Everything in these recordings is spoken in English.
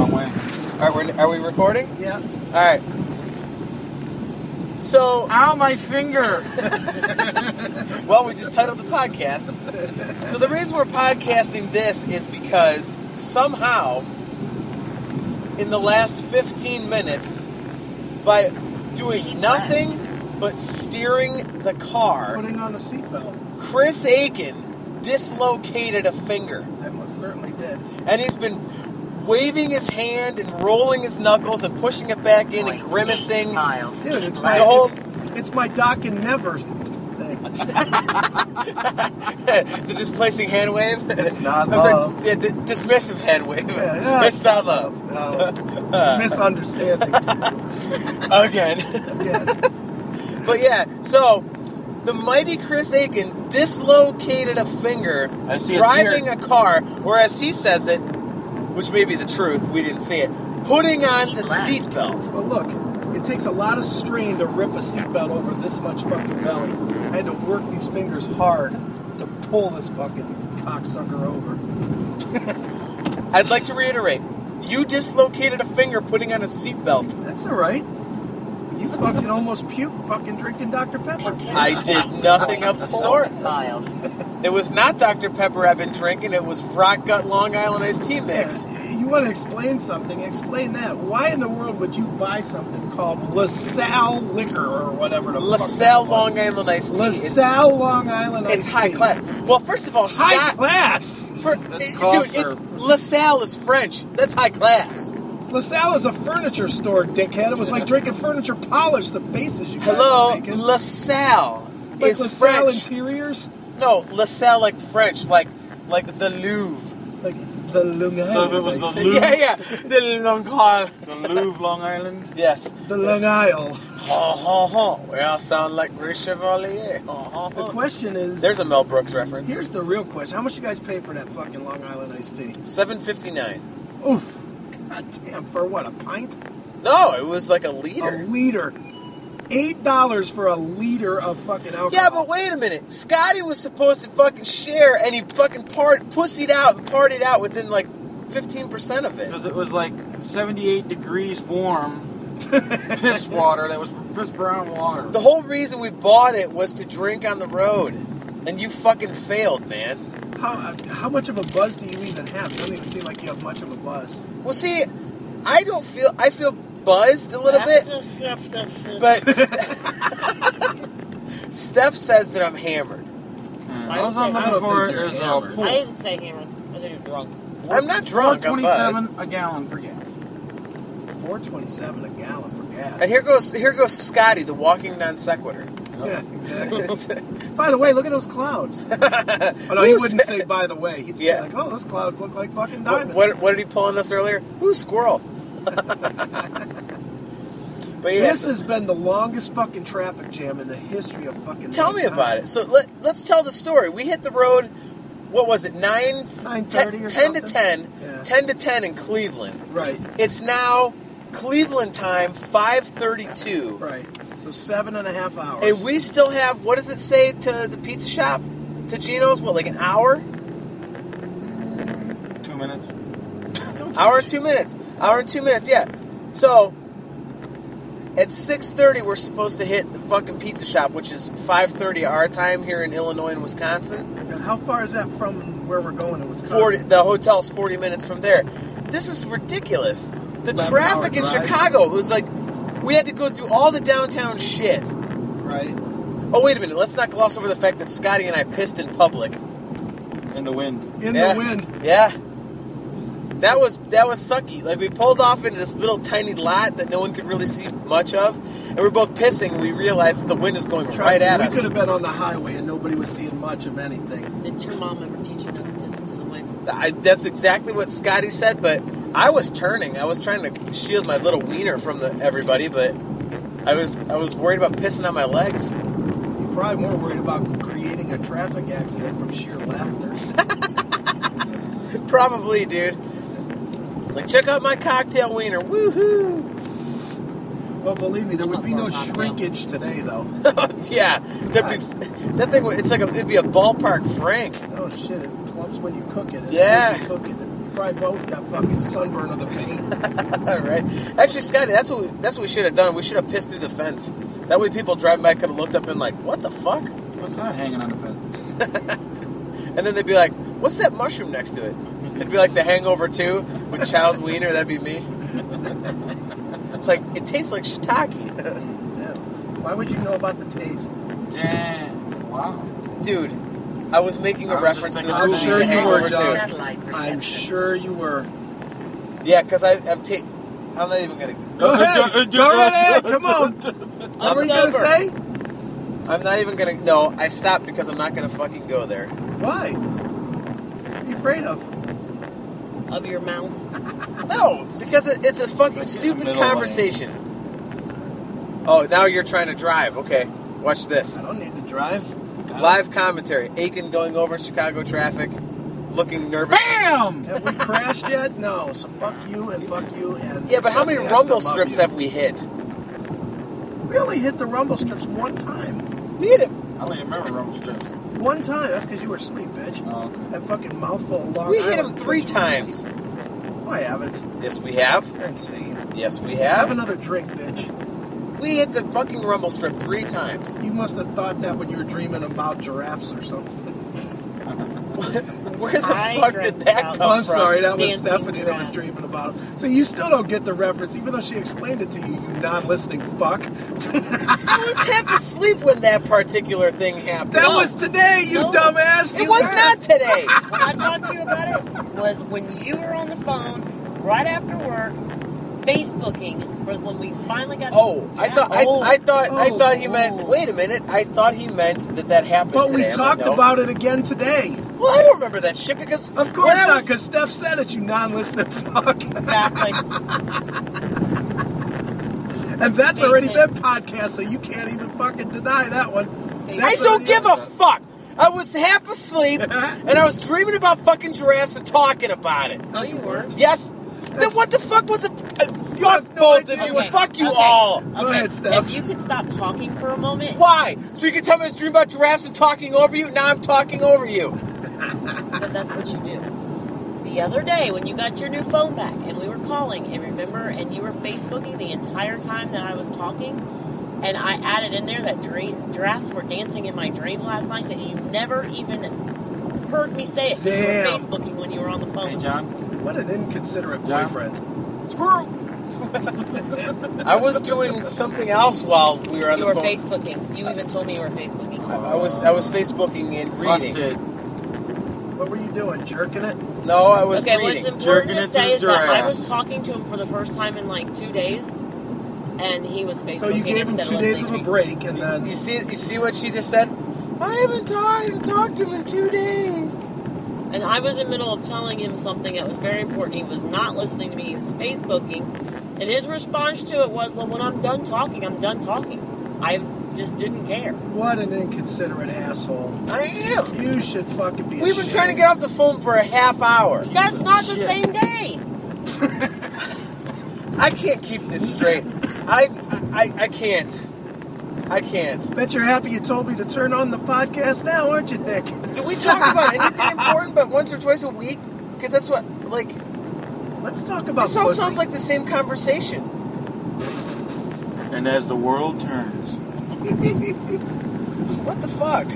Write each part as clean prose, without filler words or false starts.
wrong way. Are we recording? Yeah. All right. So, ow, my finger! well, we just titled the podcast. So the reason we're podcasting this is because somehow, in the last 15 minutes, by doing nothing but steering the car, Putting on a seatbelt. Chris Aiken dislocated a finger. I most certainly did. And he's been waving his hand and rolling his knuckles and pushing it back in and grimacing. Dude, it's my Doc and Never thing. The displacing hand wave? It's not I'm love. sorry, the dismissive hand wave. Yeah, it's not love. No, it's misunderstanding. Again. Yeah. But yeah, so the mighty Chris Aiken dislocated a finger driving a car, or as he says it, which may be the truth, we didn't see it, putting on the seatbelt. Well, look, it takes a lot of strain to rip a seatbelt over this much fucking belly. I had to work these fingers hard to pull this fucking cocksucker over. I'd like to reiterate, you dislocated a finger putting on a seatbelt. That's all right. You fucking almost puked fucking drinking Dr. Pepper. I did nothing of the sort. It was not Dr. Pepper I've been drinking. It was Rock Gut Long Island Iced Tea mix. Yeah, you want to explain something? Explain that. Why in the world would you buy something called LaSalle liquor or whatever the LaSalle Long Island Iced Tea. LaSalle Long Island Iced Tea. It's high class. Well, first of all, Scott... High class? LaSalle is French. That's high class. LaSalle is a furniture store, dickhead. It was like drinking furniture polish, the faces you guys Hello, were making. LaSalle like is LaSalle French. Interiors? No, LaSalle like French, like the Louvre. Like the Long Island. So if it was the Louvre? Yeah, the Long Island. The Louvre, Long Island? Yes. The Long Isle. Ha ha ha. We all sound like Ray Chevalier. Ha ha The ha. question is... There's a Mel Brooks reference. Here's the real question. How much you guys pay for that fucking Long Island iced tea? $7.59. Oof. God damn, for what, a pint? No, it was like a liter. A liter. $8 for a liter of fucking alcohol. Yeah, but wait a minute. Scotty was supposed to fucking share, and he fucking pussied out and partied out within like 15% of it. Because it was like 78 degrees warm piss water that was piss brown water. The whole reason we bought it was to drink on the road, and you fucking failed, man. How much of a buzz do you even have? It doesn't even seem like you have much of a buzz. Well, see, I feel buzzed a little bit, but Steph says that I'm hammered. All I'm looking for is a pool. I didn't say hammered. I think you're drunk. I'm not drunk, I'm buzzed. $4.27 a gallon for gas. $4.27 a gallon for gas. And here goes Scotty, the walking non sequitur. Yeah, exactly. By the way, look at those clouds. Oh, no, he wouldn't say by the way. He'd just be like, oh, those clouds look like fucking diamonds. What did he pull on us earlier? Ooh, squirrel. But yeah, this has been the longest fucking traffic jam in the history of fucking... Tell me about it. So let's tell the story. We hit the road, what was it, 9:30 or 10 to something? 10, Yeah. 10 to 10 in Cleveland. Right. It's now Cleveland time, 5:32. Right. So 7.5 hours. And we still have, what does it say to the pizza shop? To Gino's, what, like an hour? 2 minutes. Hour and 2 minutes. Hour and 2 minutes, yeah. So, at 6:30, we're supposed to hit the fucking pizza shop, which is 5:30 our time here in Illinois and Wisconsin. And how far is that from where we're going in Wisconsin? The hotel's 40 minutes from there. This is ridiculous. The traffic in drive. Chicago was like, we had to go through all the downtown shit. Right. Oh, wait a minute. Let's not gloss over the fact that Scotty and I pissed in public. In the wind. In the wind. Yeah. That was sucky. Like, we pulled off into this little tiny lot that no one could really see much of, and we were both pissing, and we realized that the wind is going right at us. We could have been on the highway and nobody was seeing much of anything. Didn't your mom ever teach you not to piss into the wind? That's exactly what Scotty said, but I was turning. I was trying to shield my little wiener from everybody, but I was worried about pissing on my legs. You're probably more worried about creating a traffic accident from sheer laughter. Probably, dude. Like, check out my cocktail wiener. Woohoo! Well, believe me, there would be no shrinkage today, though. Yeah, that thing. It's like it'd be a ballpark Frank. Oh shit! It plumps when you cook it. Yeah. When you cook it dry boat, got fucking sunburn of the paint. Right. Actually, Scotty, that's what we should have done. We should have pissed through the fence. That way people driving by could have looked up and like, what the fuck? What's that hanging on the fence? And then they'd be like, what's that mushroom next to it? It'd be like the Hangover 2 with Chow's Wiener. That'd be me. Like, it tastes like shiitake. Yeah. Why would you know about the taste? Damn. Wow. Dude, I was making a I was reference just to the thinking movie I'm sure The you Hangover were, 2. John. Satellite perception. I'm sure you were. Yeah, because I'm not even going to... Go ahead. Go right ahead. Come on. What were you going to say? I'm not even going to... No, I stopped because I'm not going to fucking go there. Why? What are you afraid of? Of your mouth. No, because it's a fucking Like in the stupid middle conversation. Oh, now you're trying to drive. Okay, watch this. I don't need to drive. Live commentary. Aiken going over Chicago traffic, looking nervous. Bam! Have we crashed yet? No. So fuck you and fuck you and... Yeah, but how many Stephanie has rumble to love strips you. have we hit? We only hit the rumble strips one time. We hit it. I don't even remember rumble strips. One time. That's because you were asleep, bitch. Oh, okay. That fucking mouthful of Long We hit him Island 3 bitch. times. No, I haven't. Yes, we have. You're insane. Yes, we Have have. another drink, bitch. We hit the fucking rumble strip 3 times. You must have thought that when you were dreaming about giraffes or something. Where the I fuck dreamt did that about- come Oh, I'm from? sorry, that was Dancing Stephanie that was giraffe. dreaming about it. So you still don't get the reference, even though she explained it to you, you non-listening fuck. I was half asleep when that particular thing happened. That was today, you No. dumbass. It was not today. When I talked to you about it, was when you were on the phone right after work, Facebooking for when we finally got. Oh, I Yeah. thought I Oh. thought he meant. Wait a minute! I thought he meant that happened. But we today. I'm like, talked no. about it again today. Well, I don't remember that shit because Of when course I not, was- because Steph said it, you non-listening fuck. Exactly. And that's already been podcast, so you can't even fucking deny that one. I That's don't already give a out. fuck. I was half asleep and I was dreaming about fucking giraffes and talking about it. No, you weren't. Yes. Then what the fuck was it? Fuck have no both of idea. you. Okay, Fuck you okay. all. Go ahead, Steph. If you could stop talking for a moment. Why? So you can tell me I was dreaming about giraffes and talking over you? Now I'm talking over you. Because that's what you do. The other day when you got your new phone back and we were calling, and remember, and you were Facebooking the entire time that I was talking, and I added in there that giraffes were dancing in my dream last night, and you never even heard me say it because you Damn. were Facebooking when you were on the phone. Hey, John. What an inconsiderate John. boyfriend. Squirrel. I was doing something else while we were on You the were phone. Facebooking. You even told me you were Facebooking. I was Facebooking and reading. Busted. What were you doing? Jerking it? No, I was Okay, reading. what's important Jerking to it to say the is that I giraffes. was talking to him for the first time in like 2 days, and he was Facebooking So you gave him instead 2 days of listening a to me. break, and then... You see what she just said? I haven't talked to him in 2 days. And I was in the middle of telling him something that was very important. He was not listening to me. He was Facebooking. And his response to it was, well, when I'm done talking, I'm done talking. I just didn't care. What an inconsiderate asshole. I am. You should fucking be We've been ashamed. trying to get off the phone for a half hour. That's not the Shit. same day. I can't keep this straight. I can't. I can't. Bet you're happy you told me to turn on the podcast now, aren't you, Dick? Do we talk about anything important but once or twice a week? Because that's what, like, Let's talk about this all pussy. sounds like the same conversation. And as the world turns. What the fuck?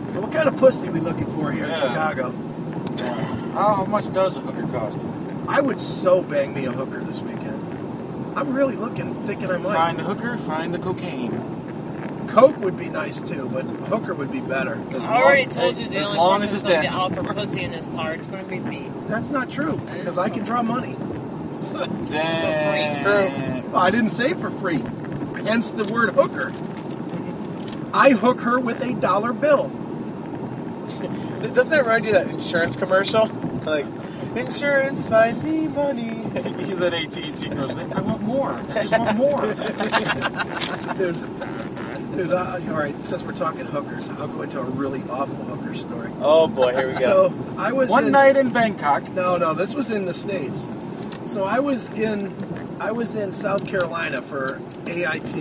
So what kind of pussy we looking for here in Yeah. Chicago? How much does a hooker cost? I would so bang me a hooker this weekend. I'm really thinking I might. Find the hooker, find the cocaine. Coke would be nice too, but hooker would be better. As I already long- told you the as only long person as who's it's going to that. offer pussy in this car, it's going to be me. That's not true, because I can draw money. Damn. Well, I didn't say for free. Hence the word hooker. I hook her with a $1 bill. Doesn't that remind you of that insurance commercial? Like, insurance, find me money. He's at AT&T goes, I want more. I just want more. Dude, all right, since we're talking hookers, I'll go into a really awful hooker story. Oh boy, here we go. So, I was One night in Bangkok. No, this was in the States. So I was in South Carolina for AIT,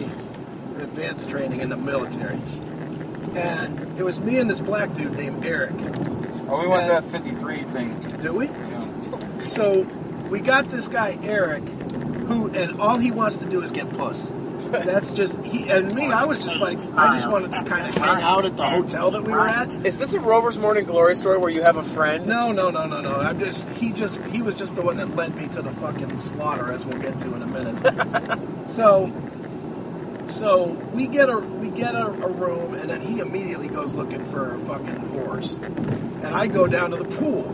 advanced training in the military. And it was me and this black dude named Eric. Oh, we went that 53 thing. Do we? Yeah. So we got this guy Eric, and all he wants to do is get puss. That's just he and me. I was just like, I just wanted to kind of hang out at the hotel that we were at. Is this a Rover's Morning Glory story where you have a friend? No. He was just the one that led me to the fucking slaughter, as we'll get to in a minute. So we get a room, and then he immediately goes looking for a fucking horse, and I go down to the pool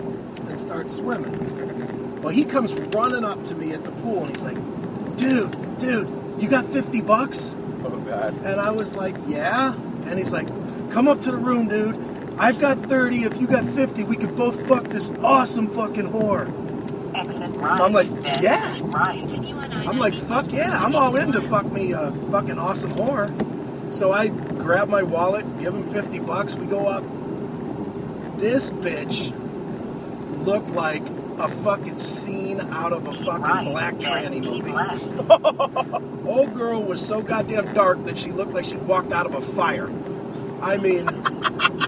and start swimming. Well, he comes running up to me at the pool, and he's like, dude, you got $50? Oh, God. And I was like, yeah. And he's like, come up to the room, dude. I've got 30. If you got 50, we could both fuck this awesome fucking whore. Exit right. So I'm like, yeah. Right. I'm like, fuck yeah. I'm all in to fuck me a fucking awesome whore. So I grab my wallet, give him $50. We go up. This bitch looked like a fucking scene out of a fucking black tranny movie. Old girl was so goddamn dark that she looked like she walked out of a fire. I mean,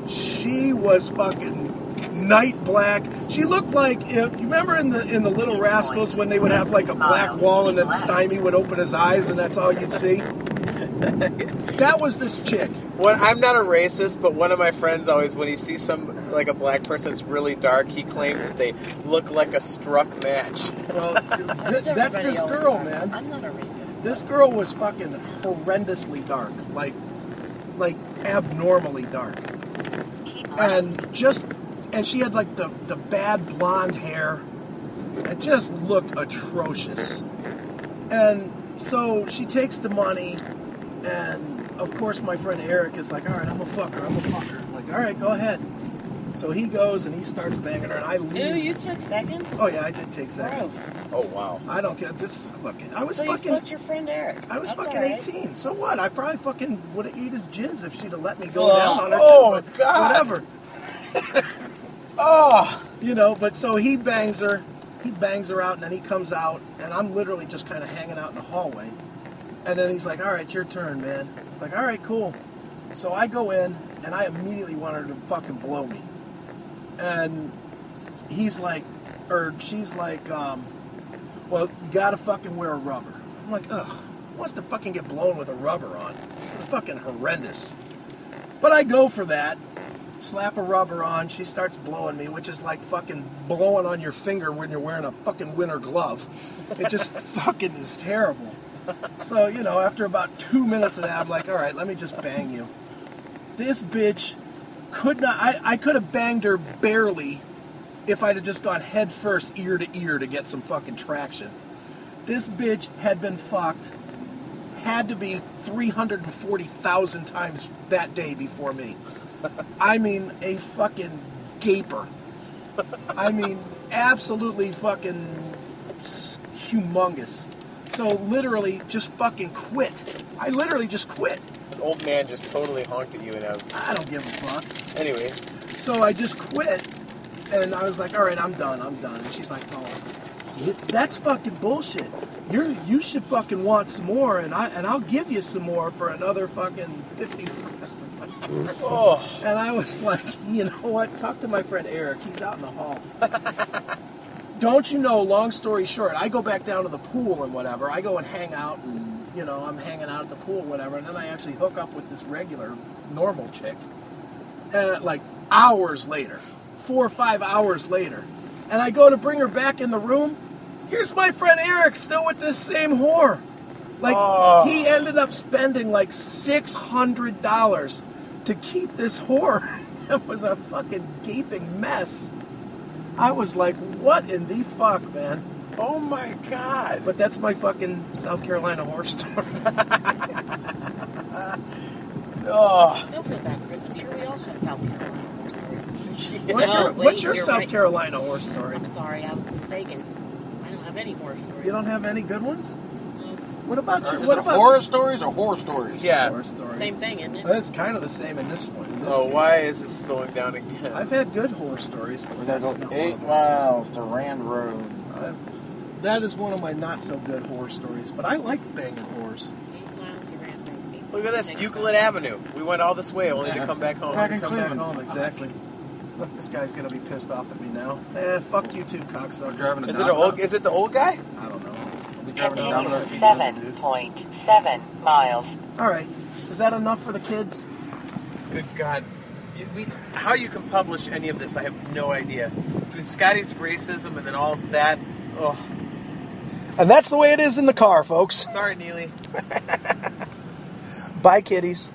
she was fucking night black. She looked like, if you remember in the Little Rascals when they would have like a black wall and then Stymie would open his eyes and that's all you'd see? That was this chick. I'm not a racist, but one of my friends always, when he sees a black person that's really dark, he claims that they look like a struck match. Well, that's this girl, man. I'm not a racist. This girl was fucking horrendously dark, like abnormally dark, and she had like the bad blonde hair. It just looked atrocious. And so she takes the money, and of course my friend Eric is like, all right, I'm a fucker. I'm like, all right, go ahead. So he goes and he starts banging her, and I leave. Ew, you took seconds? Oh yeah, I did take seconds. Gross. Oh, wow. I don't care. Look, I was so fucking. you fucked your friend Eric. I was That's fucking all right. 18. So what? I probably fucking would have eaten his jizz if she'd have let me go down on her oh, too. But God. whatever. Oh. You know, but so he bangs her out, and then he comes out, and I'm literally just kind of hanging out in the hallway. And then he's like, all right, your turn, man. It's like, all right, cool. So I go in, and I immediately want her to fucking blow me. And he's like, or she's like, well, you gotta fucking wear a rubber. I'm like, ugh, who wants to fucking get blown with a rubber on? It's fucking horrendous. But I go for that. Slap a rubber on, she starts blowing me, which is like fucking blowing on your finger when you're wearing a fucking winter glove. It just fucking is terrible. So, you know, after about 2 minutes of that, I'm like, all right, let me just bang you. This bitch could not, I could have banged her barely if I'd have just gone head first, ear to ear to get some fucking traction. This bitch had been fucked, had to be 340,000 times that day before me. I mean, a fucking gaper. I mean, absolutely fucking humongous. So literally just fucking quit. I literally just quit. The old man just totally honked at you, and I don't give a fuck. Anyways. So I just quit, and I was like, all right, I'm done. And she's like, oh, that's fucking bullshit. You should fucking want some more, and I'll give you some more for another fucking 50. Oh. And I was like, you know what? Talk to my friend Eric. He's out in the hall. Don't you know, long story short, I go back down to the pool and whatever. I go and hang out, and, you know, I'm hanging out at the pool, whatever. And then I actually hook up with this regular, normal chick. Like hours later, 4 or 5 hours later. And I go to bring her back in the room. Here's my friend Eric still with this same whore. Like, he ended up spending like $600 to keep this whore. It was a fucking gaping mess. I was like, what in the fuck, man? Oh my God. But that's my fucking South Carolina horror story. Oh. Don't feel bad, Chris. I'm sure we all have South Carolina horror stories. What's your South Carolina horror story? I'm sorry, I was mistaken. I don't have any horror stories. You don't have any good ones? No. What about you? Is What it about horror stories or horror stories? Yeah. horror stories? Same thing, isn't it? It's kind of the same in this one. In this case. Why is this slowing down again? I've had good horror stories, but We gotta that's go not 8 one miles to Rand Road. of them. That is one of my not so good horror stories, but I like banging horrors. 8 miles to Rand. Look at this, Euclid Avenue. We went all this way only to come back home. Back in Come back Cleveland. home, exactly. Look, this guy's gonna be pissed off at me now. Fuck you too, cocksucker. Driving a Is it the old guy? I don't know. I'll be driving a Continue Domino's to pizza. 7.7 miles. All right, is that enough for the kids? Good God. How you can publish any of this, I have no idea. Between Scotty's racism and then all that, ugh. And that's the way it is in the car, folks. Sorry, Neely. Bye, kiddies.